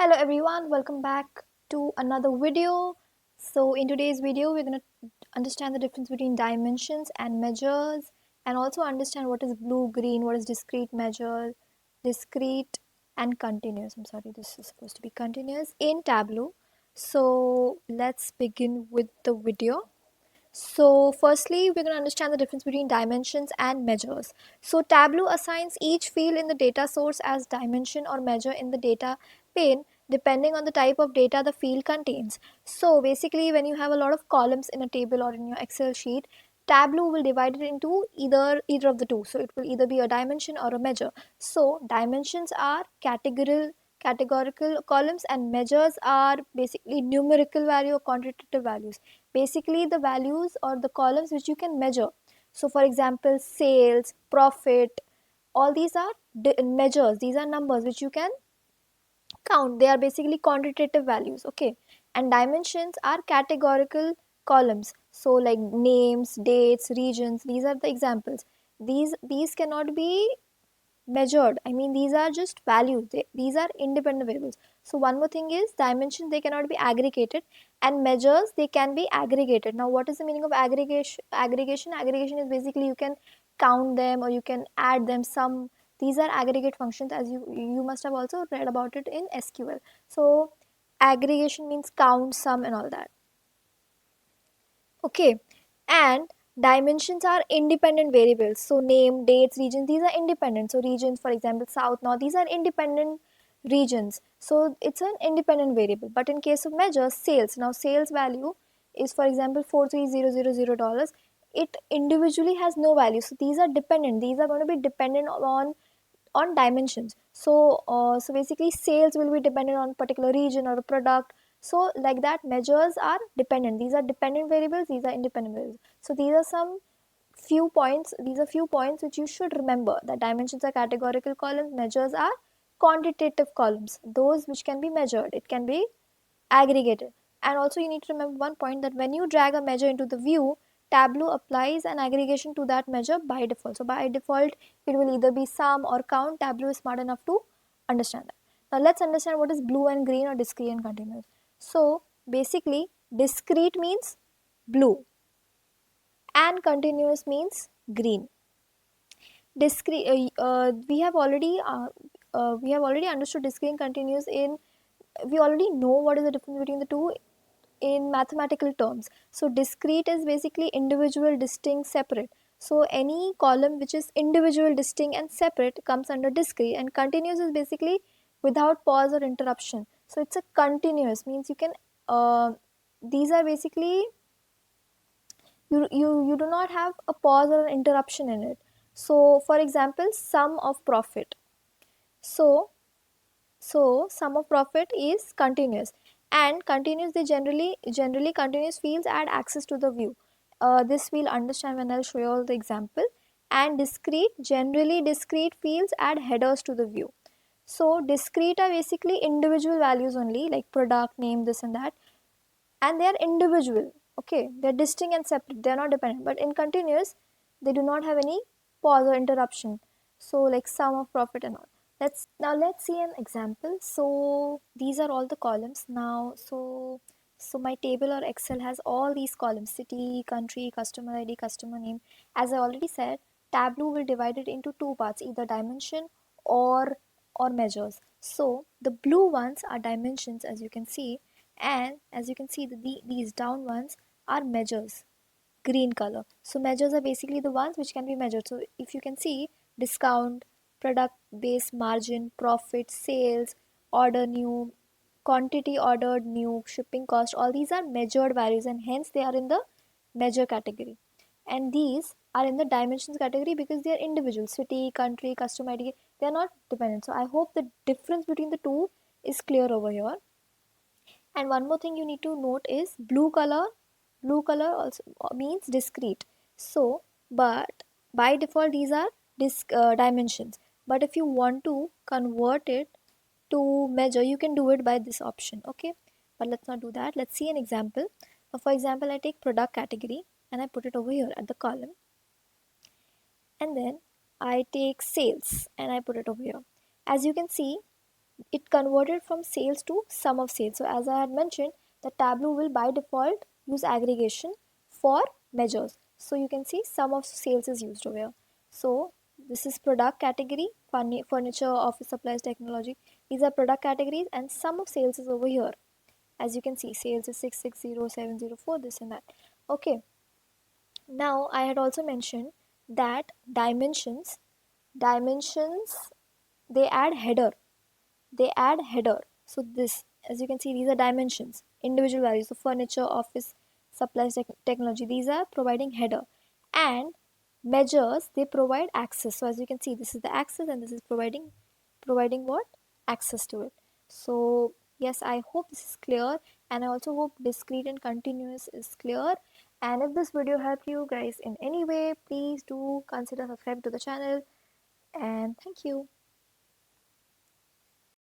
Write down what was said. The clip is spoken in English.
Hello everyone, welcome back to another video. So in today's video we're going to understand the difference between dimensions and measures, and also understand what is blue, green, what is discrete measure, discrete and continuous. I'm sorry, this is supposed to be continuous in Tableau. So let's begin with the video. So firstly, we're going to understand the difference between dimensions and measures. So Tableau assigns each field in the data source as dimension or measure in the data pane depending on the type of data the field contains. So basically, when you have a lot of columns in a table or in your Excel sheet, Tableau will divide it into either of the two. So it will either be a dimension or a measure. So dimensions are categorical columns, and measures are basically numerical value or quantitative values, basically the values or the columns which you can measure. So for example, sales, profit, all these are measures, these are numbers which you can count. They are basically quantitative values, okay. And dimensions are categorical columns, so like names, dates, regions, these are the examples. These cannot be measured. I mean, these are just values. These are independent variables. So one more thing is, dimensions, they cannot be aggregated, and measures, they can be aggregated. Now what is the meaning of aggregation is basically you can count them or you can add them. Some, these are aggregate functions, as you must have also read about it in SQL. So aggregation means count, sum and all that, okay. And dimensions are independent variables, so name, dates, regions, these are independent. So regions, for example, south, north, these are independent regions, so it's an independent variable. But in case of measures, sales, now sales value is, for example, $43,000. It individually has no value, so these are dependent. These are going to be dependent on dimensions. So basically sales will be dependent on particular region or a product. So like that, measures are dependent. These are dependent variables, these are independent variables. So these are few points which you should remember, that dimensions are categorical columns, measures are quantitative columns, those which can be measured, it can be aggregated. And also you need to remember one point, that when you drag a measure into the view, Tableau applies an aggregation to that measure by default. So by default, it will either be sum or count. Tableau is smart enough to understand that. Now let's understand what is blue and green, or discrete and continuous. So basically, discrete means blue and continuous means green. Discrete, we have already understood discrete and continuous in, we already know what is the difference between the two in mathematical terms. So discrete is basically individual, distinct, separate. So any column which is individual, distinct and separate comes under discrete, and continuous is basically without pause or interruption. So it's a continuous, means you can, these are basically, you do not have a pause or an interruption in it. So for example, sum of profit. So sum of profit is continuous, and continuous, they generally continuous fields add access to the view. This we'll understand when I'll show you all the example. And discrete, generally discrete fields add headers to the view. So discrete are basically individual values only, like product, name, this and that, and they are individual, okay, they're distinct and separate, they're not dependent. But in continuous, they do not have any pause or interruption, so like sum of profit and all. Let's see an example. So these are all the columns now. So my table or Excel has all these columns: city, country, customer ID, customer name. As I already said, Tableau will divide it into two parts, either dimension or measures. So the blue ones are dimensions, as you can see, and as you can see, these down ones are measures, green color. So measures are basically the ones which can be measured. So if you can see, discount, product base margin, profit, sales, order new, quantity ordered new, shipping cost, all these are measured values, and hence they are in the measure category. And these are in the dimensions category because they are individual: city, country, customer ID, they are not dependent. So I hope the difference between the two is clear over here. And one more thing you need to note is blue color also means discrete. So but by default these are dimensions, but if you want to convert it to measure, you can do it by this option, okay. But let's not do that. Let's see an example. Now for example, I take product category and I put it over here at the column, and then I take sales and I put it over here. As you can see, it converted from sales to sum of sales. So as I had mentioned, the Tableau will by default use aggregation for measures. So you can see sum of sales is used over here. So this is product category, furniture, office supplies, technology. These are product categories, and sum of sales is over here. As you can see, sales is 660704, this and that. Okay. Now I had also mentioned that dimensions, they add header. So this, as you can see, these are dimensions, individual values. So furniture, office supplies, technology, these are providing header. And measures, they provide access. So as you can see, this is the access, and this is providing what? Access to it. So yes, I hope this is clear, and I also hope discrete and continuous is clear. And if this video helped you guys in any way, please do consider subscribing to the channel, and thank you.